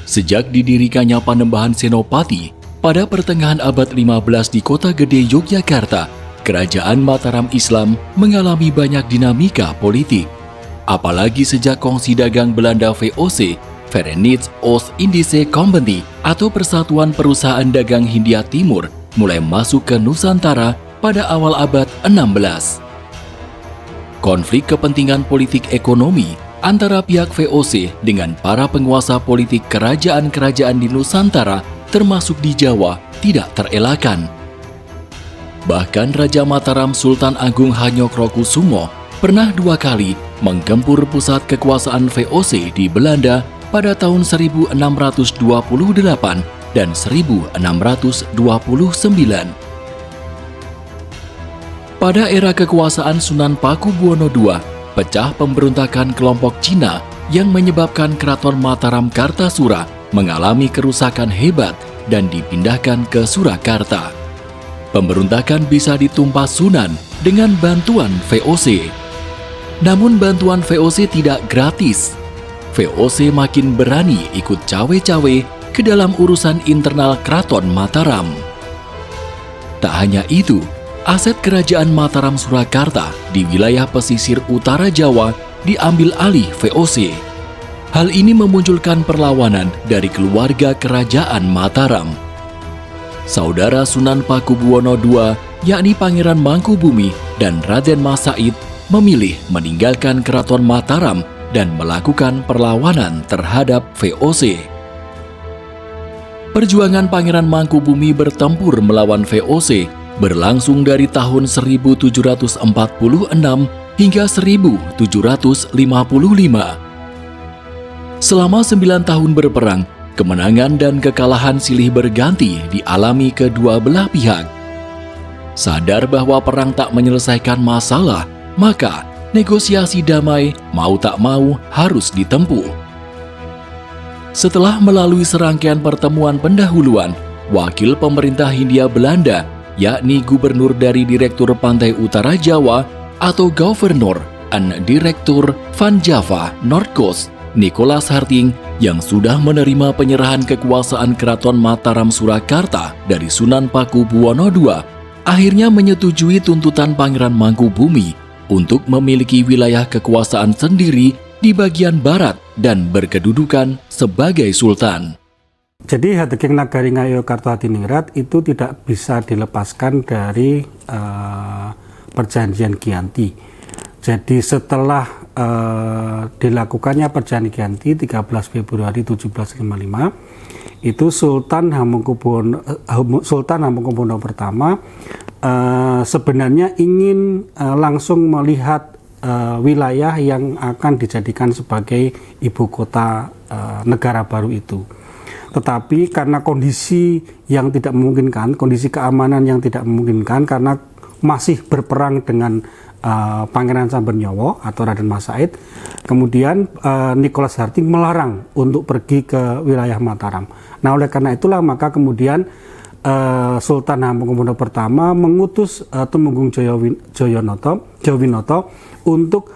Sejak didirikannya Panembahan Senopati pada pertengahan abad 15 di Kota Gede Yogyakarta, Kerajaan Mataram Islam mengalami banyak dinamika politik. Apalagi sejak kongsi dagang Belanda VOC, Verenigd Oost-Indische Compagnie atau Persatuan Perusahaan Dagang Hindia Timur mulai masuk ke Nusantara pada awal abad 16. Konflik kepentingan politik ekonomi antara pihak VOC dengan para penguasa politik kerajaan-kerajaan di Nusantara termasuk di Jawa tidak terelakkan. Bahkan Raja Mataram Sultan Agung Hanyokrokusumo pernah 2 kali menggempur pusat kekuasaan VOC di Belanda pada tahun 1628 dan 1629. Pada era kekuasaan Sunan Pakubuwono II, pecah pemberontakan kelompok Cina yang menyebabkan Keraton Mataram Kartasura mengalami kerusakan hebat dan dipindahkan ke Surakarta. Pemberontakan bisa ditumpas Sunan dengan bantuan VOC. Namun bantuan VOC tidak gratis. VOC makin berani ikut cawe-cawe ke dalam urusan internal Keraton Mataram. Tak hanya itu, aset kerajaan Mataram Surakarta di wilayah pesisir utara Jawa diambil alih VOC. Hal ini memunculkan perlawanan dari keluarga kerajaan Mataram. Saudara Sunan Pakubuwono II, yakni Pangeran Mangkubumi dan Raden Mas Said, memilih meninggalkan Keraton Mataram dan melakukan perlawanan terhadap VOC. Perjuangan Pangeran Mangkubumi bertempur melawan VOC berlangsung dari tahun 1746 hingga 1755. Selama 9 tahun berperang, kemenangan dan kekalahan silih berganti dialami kedua belah pihak. Sadar bahwa perang tak menyelesaikan masalah, maka negosiasi damai mau tak mau harus ditempuh. Setelah melalui serangkaian pertemuan pendahuluan, wakil pemerintah Hindia Belanda, yakni Gubernur dari Direktur Pantai Utara Jawa atau Governor en Directeur van Java Noordcoast, Nicholas Harting, yang sudah menerima penyerahan kekuasaan Keraton Mataram Surakarta dari Sunan Pakubuwono II, akhirnya menyetujui tuntutan Pangeran Mangkubumi untuk memiliki wilayah kekuasaan sendiri di bagian barat dan berkedudukan sebagai sultan. Jadi Hadeging Nagari Ngayo Kartohadiningrat itu tidak bisa dilepaskan dari perjanjian Giyanti. Jadi setelah dilakukannya perjanjian Giyanti 13 Februari 1755, itu Sultan Hamengkubuwono pertama sebenarnya ingin langsung melihat wilayah yang akan dijadikan sebagai ibu kota negara baru itu. Tetapi karena kondisi yang tidak memungkinkan, kondisi keamanan yang tidak memungkinkan, karena masih berperang dengan Pangeran Sambernyowo atau Raden Mas Said, kemudian Nicholas Harting melarang untuk pergi ke wilayah Mataram. Nah, oleh karena itulah maka kemudian Sultan Hamengkubuwono pertama mengutus Tumenggung Jayawinoto untuk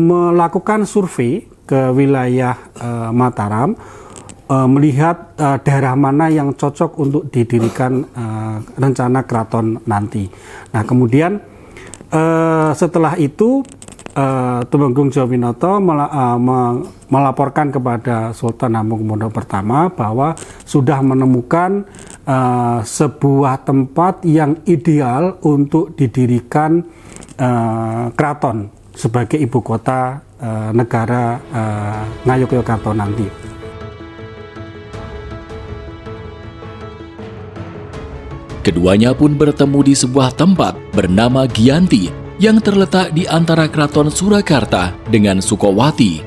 melakukan survei ke wilayah Mataram, melihat daerah mana yang cocok untuk didirikan rencana keraton nanti. Nah, kemudian setelah itu Tumenggung Jayawinoto melaporkan kepada Sultan Hamengkubuwono pertama bahwa sudah menemukan sebuah tempat yang ideal untuk didirikan keraton sebagai ibu kota negara Ngayogyakarta nanti. Keduanya pun bertemu di sebuah tempat bernama Giyanti yang terletak di antara Keraton Surakarta dengan Sukowati.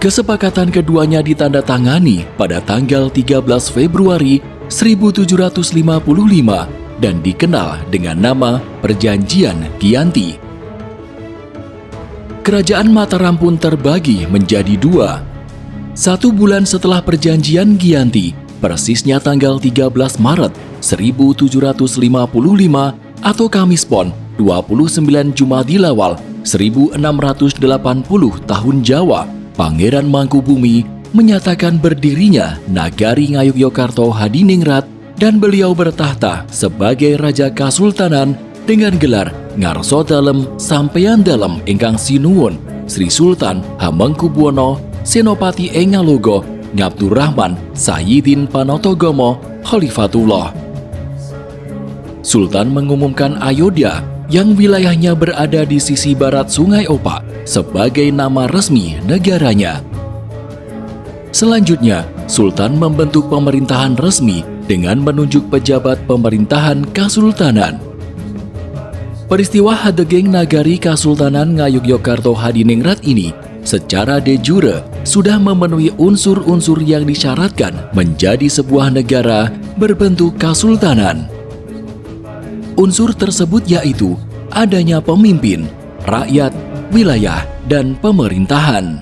Kesepakatan keduanya ditandatangani pada tanggal 13 Februari 1755 dan dikenal dengan nama Perjanjian Giyanti. Kerajaan Mataram pun terbagi menjadi 2. 1 bulan setelah Perjanjian Giyanti, persisnya tanggal 13 Maret 1755 atau Kamis Pon 29 Jumadilawal 1680 tahun Jawa, Pangeran Mangkubumi menyatakan berdirinya Nagari Ngayogyakarta Hadiningrat dan beliau bertahta sebagai Raja Kasultanan dengan gelar Ngarso Dalem Sampeyan Dalem ingkang sinuwun Sri Sultan Hamengkubuwono Senopati Engalogo Ngabdurrahman Sayyidin Panotogomo Khalifatullah. Sultan mengumumkan Ayodhya yang wilayahnya berada di sisi barat Sungai Opak sebagai nama resmi negaranya. Selanjutnya, Sultan membentuk pemerintahan resmi dengan menunjuk pejabat pemerintahan Kasultanan. Peristiwa Hadeging Nagari Kasultanan Ngayogyakarta Hadiningrat ini secara de jure sudah memenuhi unsur-unsur yang disyaratkan menjadi sebuah negara berbentuk kasultanan. Unsur tersebut yaitu adanya pemimpin, rakyat, wilayah, dan pemerintahan.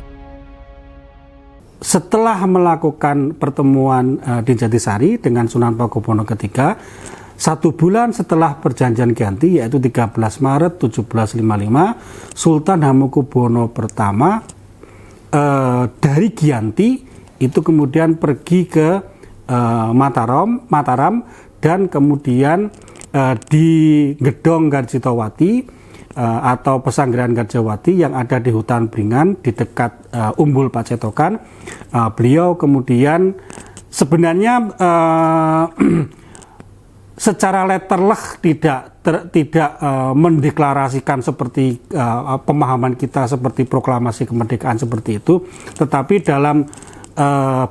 Setelah melakukan pertemuan di Jatisari dengan Sunan Pakubuwono III, 1 bulan setelah perjanjian ganti yaitu 13 Maret 1755, Sultan Hamengkubuwono I dari Giyanti itu kemudian pergi ke Mataram dan kemudian di Gedong Garjitawati atau Pesanggrahan Garjawati yang ada di hutan Bringan di dekat Umbul Pacetokan. Beliau kemudian sebenarnya secara letterleh tidak mendeklarasikan seperti pemahaman kita seperti proklamasi kemerdekaan seperti itu, tetapi dalam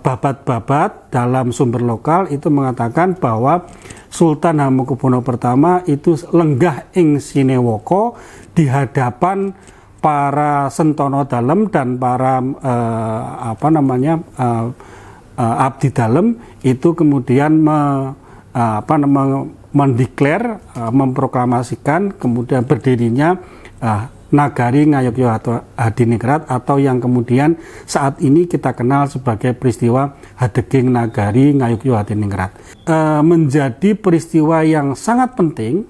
babat-babat dalam sumber lokal itu mengatakan bahwa Sultan Hamengkubuwono I itu lenggah ing Sinewoko di hadapan para Sentono Dalem dan para abdi dalem itu kemudian mendeklar, memproklamasikan kemudian berdirinya Nagari Ngayogyakarta Hadiningrat atau yang kemudian saat ini kita kenal sebagai peristiwa Hadeging Nagari Ngayogyakarta Hadiningrat. Menjadi peristiwa yang sangat penting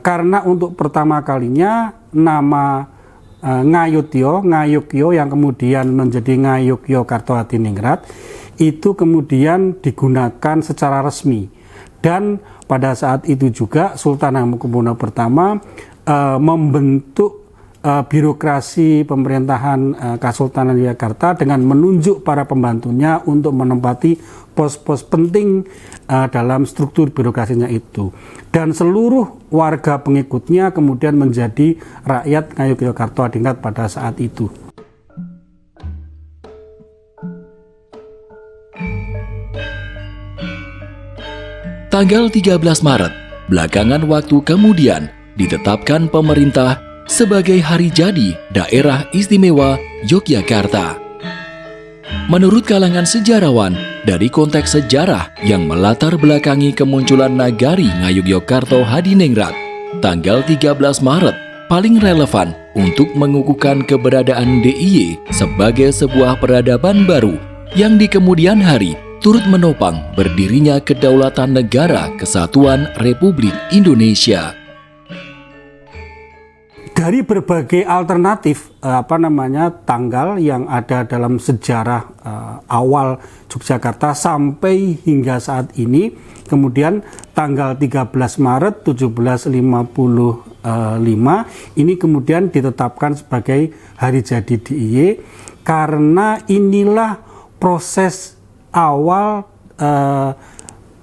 karena untuk pertama kalinya nama Ngayogyo yang kemudian menjadi Ngayogyakarta Hadiningrat itu kemudian digunakan secara resmi. Dan pada saat itu juga Sultan Hamengkubuwono I membentuk birokrasi pemerintahan Kasultanan Yogyakarta dengan menunjuk para pembantunya untuk menempati pos-pos penting dalam struktur birokrasinya itu. Dan seluruh warga pengikutnya kemudian menjadi rakyat Ngayogyakarta Hadiningrat pada saat itu. Tanggal 13 Maret, belakangan waktu kemudian, ditetapkan pemerintah sebagai hari jadi Daerah Istimewa Yogyakarta. Menurut kalangan sejarawan, dari konteks sejarah yang melatar belakangi kemunculan Nagari Ngayogyakarta Hadiningrat, tanggal 13 Maret paling relevan untuk mengukuhkan keberadaan DIY sebagai sebuah peradaban baru yang di kemudian hari turut menopang berdirinya Kedaulatan Negara Kesatuan Republik Indonesia. Dari berbagai alternatif tanggal yang ada dalam sejarah awal Yogyakarta sampai hingga saat ini, kemudian tanggal 13 Maret 1755 ini kemudian ditetapkan sebagai hari jadi DIY karena inilah proses awal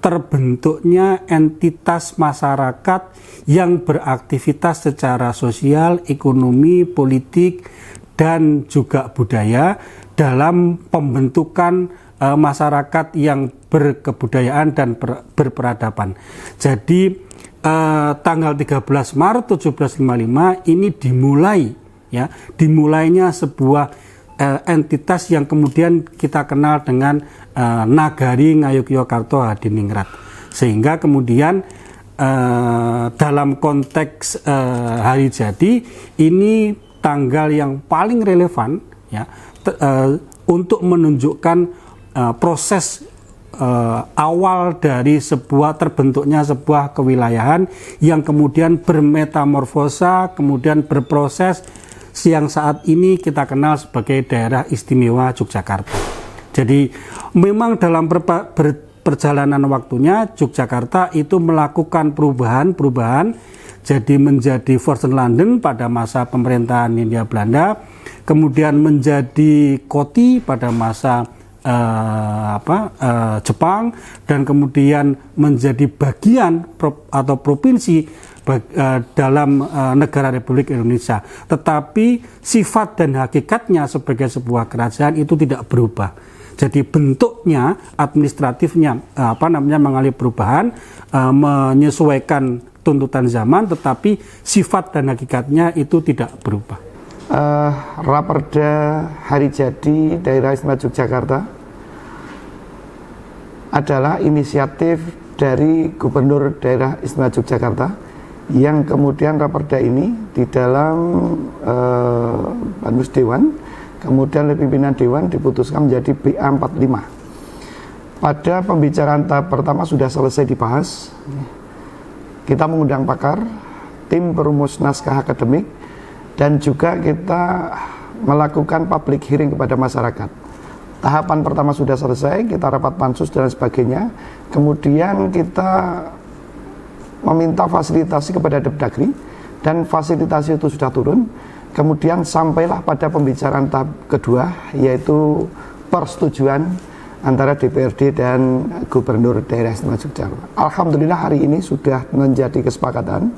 terbentuknya entitas masyarakat yang beraktivitas secara sosial, ekonomi, politik, dan juga budaya dalam pembentukan masyarakat yang berkebudayaan dan berperadaban. Jadi tanggal 13 Maret 1755 ini dimulainya sebuah entitas yang kemudian kita kenal dengan Nagari Ngayogyakarta Hadiningrat, sehingga kemudian dalam konteks hari jadi ini tanggal yang paling relevan untuk menunjukkan proses awal dari terbentuknya sebuah kewilayahan yang kemudian bermetamorfosa, kemudian berproses yang saat ini kita kenal sebagai Daerah Istimewa Yogyakarta. Jadi memang dalam perjalanan waktunya Yogyakarta itu melakukan perubahan jadi menjadi Vorsten Landen pada masa pemerintahan Hindia Belanda, kemudian menjadi Koti pada masa Jepang, dan kemudian menjadi bagian atau provinsi dalam negara Republik Indonesia. Tetapi sifat dan hakikatnya sebagai sebuah kerajaan itu tidak berubah. Jadi bentuknya, administratifnya mengalami perubahan, menyesuaikan tuntutan zaman, tetapi sifat dan hakikatnya itu tidak berubah. Raperda Hari Jadi Daerah Istimewa Yogyakarta adalah inisiatif dari Gubernur Daerah Istimewa Yogyakarta, yang kemudian raperda ini di dalam Panmus Dewan, kemudian oleh pimpinan Dewan diputuskan menjadi BA 45. Pada pembicaraan tahap pertama sudah selesai dibahas. Kita mengundang pakar, tim perumus naskah akademik, dan juga kita melakukan public hearing kepada masyarakat. Tahapan pertama sudah selesai, kita rapat pansus dan sebagainya. Kemudian kita meminta fasilitasi kepada Depdagri, dan fasilitasi itu sudah turun. Kemudian sampailah pada pembicaraan tahap kedua, yaitu persetujuan antara DPRD dan Gubernur Daerah Istimewa Yogyakarta. Alhamdulillah hari ini sudah menjadi kesepakatan.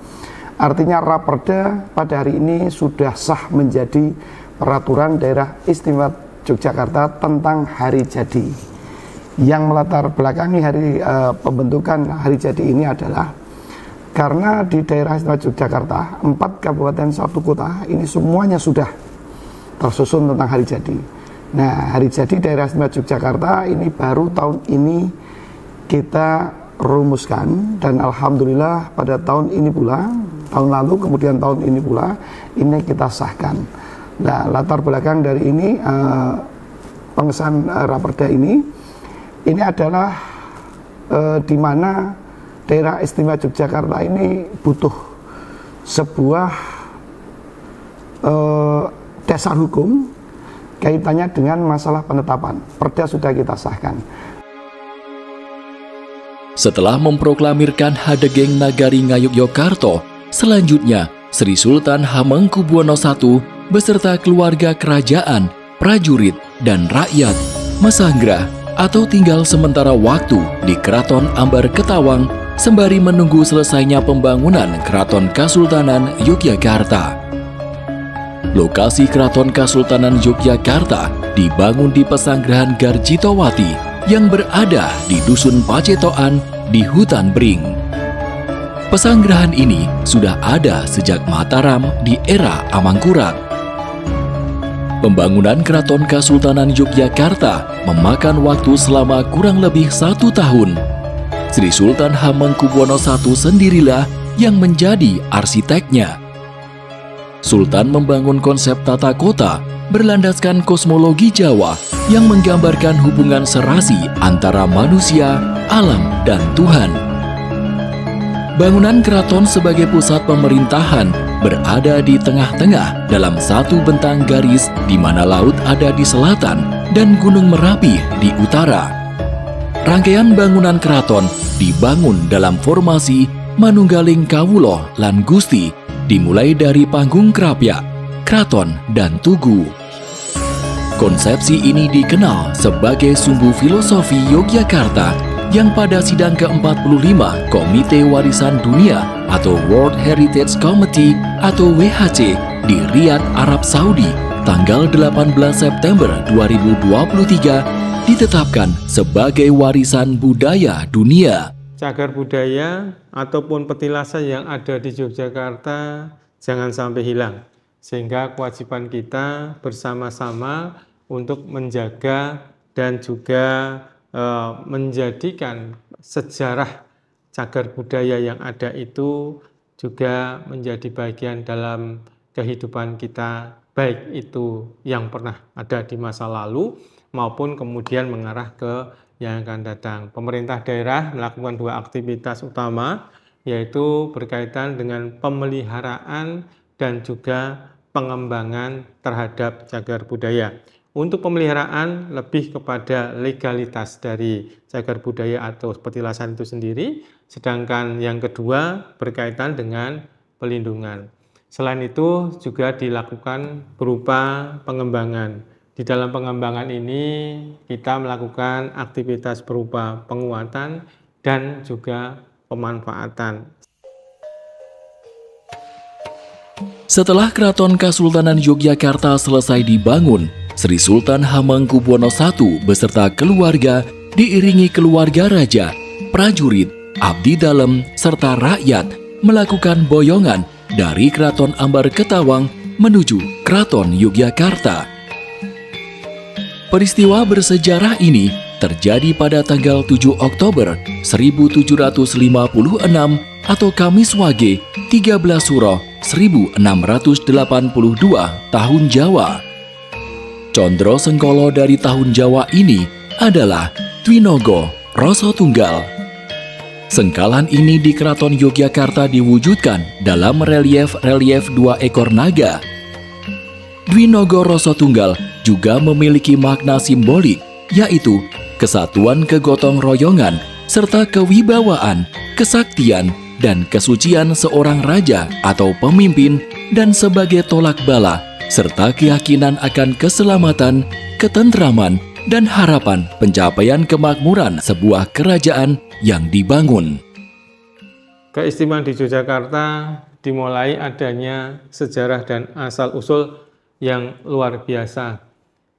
Artinya raperda pada hari ini sudah sah menjadi peraturan Daerah Istimewa Yogyakarta tentang hari jadi. Yang melatar belakangi pembentukan hari jadi ini adalah karena di Daerah Istimewa Yogyakarta 4 kabupaten 1 kota ini semuanya sudah tersusun tentang hari jadi. Nah, hari jadi Daerah Istimewa Yogyakarta ini baru tahun ini kita rumuskan, dan alhamdulillah pada tahun ini pula, tahun lalu kemudian tahun ini pula ini kita sahkan. Nah, latar belakang dari ini pengesahan raperda ini adalah di mana Daerah Istimewa Yogyakarta ini butuh sebuah dasar hukum kaitannya dengan masalah penetapan. Perda sudah kita sahkan. Setelah memproklamirkan Hadegeng Nagari Ngayogyakarta, selanjutnya Sri Sultan Hamengkubuwono I beserta keluarga kerajaan, prajurit, dan rakyat mesanggah atau tinggal sementara waktu di Keraton Ambar Ketawang sembari menunggu selesainya pembangunan Keraton Kasultanan Yogyakarta. Lokasi Keraton Kasultanan Yogyakarta dibangun di Pesanggrahan Garjitowati yang berada di Dusun Pacetokan di Hutan Bring. Pesanggrahan ini sudah ada sejak Mataram di era Amangkurat. Pembangunan Keraton Kasultanan Yogyakarta memakan waktu selama kurang lebih 1 tahun. Sri Sultan Hamengkubuwono I sendirilah yang menjadi arsiteknya. Sultan membangun konsep tata kota berlandaskan kosmologi Jawa yang menggambarkan hubungan serasi antara manusia, alam, dan Tuhan. Bangunan keraton sebagai pusat pemerintahan berada di tengah-tengah dalam satu bentang garis di mana laut ada di selatan dan Gunung Merapi di utara. Rangkaian bangunan keraton dibangun dalam formasi manunggaling kawulo lan gusti, dimulai dari panggung krapyak, kraton, dan tugu. Konsepsi ini dikenal sebagai sumbu filosofi Yogyakarta yang pada sidang ke-45 Komite Warisan Dunia atau World Heritage Committee atau WHC di Riyadh, Arab Saudi tanggal 18 September 2023 ditetapkan sebagai warisan budaya dunia. Cagar budaya ataupun petilasan yang ada di Yogyakarta jangan sampai hilang, sehingga kewajiban kita bersama-sama untuk menjaga dan juga menjadikan sejarah cagar budaya yang ada itu juga menjadi bagian dalam kehidupan kita, baik itu yang pernah ada di masa lalu maupun kemudian mengarah ke yang akan datang. Pemerintah daerah melakukan 2 aktivitas utama, yaitu berkaitan dengan pemeliharaan dan juga pengembangan terhadap cagar budaya. untuk pemeliharaan lebih kepada legalitas dari cagar budaya atau petilasan itu sendiri, sedangkan yang kedua berkaitan dengan pelindungan. Selain itu juga dilakukan berupa pengembangan. Di dalam pengembangan ini kita melakukan aktivitas berupa penguatan dan juga pemanfaatan. Setelah Keraton Kasultanan Yogyakarta selesai dibangun, Sri Sultan Hamengkubuwono I beserta keluarga diiringi keluarga raja, prajurit, abdi dalem, serta rakyat melakukan boyongan dari Keraton Ambar Ketawang menuju Keraton Yogyakarta. Peristiwa bersejarah ini terjadi pada tanggal 7 Oktober 1756 atau Kamis Wage 13 Suro 1682 tahun Jawa. Condro Sengkolo dari tahun Jawa ini adalah Dwinogo Rasa Tunggal. Sengkalan ini di Keraton Yogyakarta diwujudkan dalam relief dua ekor naga. Dwinogo Rasa Tunggal juga memiliki makna simbolik, yaitu kesatuan kegotong royongan serta kewibawaan, kesaktian, dan kesucian seorang raja atau pemimpin, dan sebagai tolak bala serta keyakinan akan keselamatan, ketentraman, dan harapan pencapaian kemakmuran sebuah kerajaan yang dibangun. Keistimewaan di Yogyakarta dimulai adanya sejarah dan asal-usul yang luar biasa,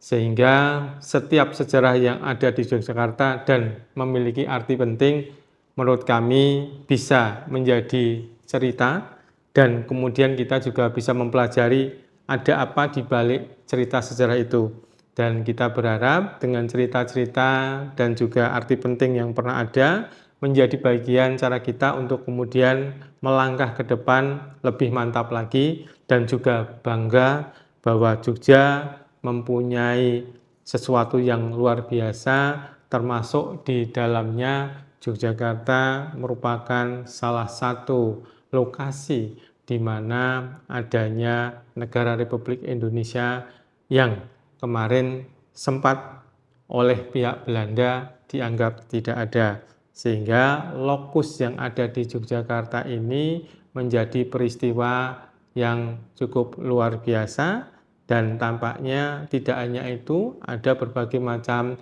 sehingga setiap sejarah yang ada di Yogyakarta dan memiliki arti penting, menurut kami bisa menjadi cerita, dan kemudian kita juga bisa mempelajari ada apa di balik cerita sejarah itu. Dan kita berharap dengan cerita-cerita dan juga arti penting yang pernah ada menjadi bagian cara kita untuk kemudian melangkah ke depan lebih mantap lagi, dan juga bangga bahwa Jogja mempunyai sesuatu yang luar biasa, termasuk di dalamnya Yogyakarta merupakan salah satu lokasi di mana adanya negara Republik Indonesia yang kemarin sempat oleh pihak Belanda dianggap tidak ada. Sehingga lokus yang ada di Yogyakarta ini menjadi peristiwa yang cukup luar biasa, dan tampaknya tidak hanya itu, ada berbagai macam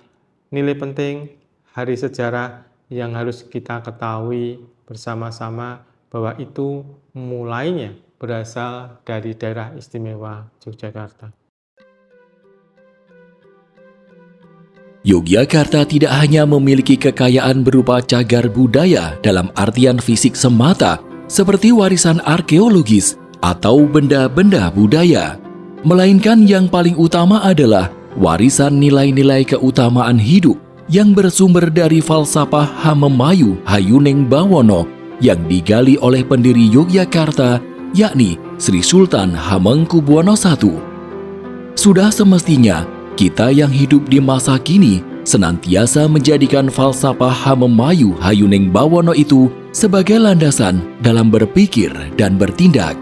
nilai penting hari sejarah yang harus kita ketahui bersama-sama bahwa itu mulainya berasal dari daerah istimewa Yogyakarta. Yogyakarta tidak hanya memiliki kekayaan berupa cagar budaya dalam artian fisik semata, seperti warisan arkeologis atau benda-benda budaya, melainkan yang paling utama adalah warisan nilai-nilai keutamaan hidup yang bersumber dari falsafah Hamemayu Hayuning Bawono yang digali oleh pendiri Yogyakarta, yakni Sri Sultan Hamengkubuwono I. Sudah semestinya kita yang hidup di masa kini senantiasa menjadikan falsafah Hamemayu Hayuning Bawono itu sebagai landasan dalam berpikir dan bertindak.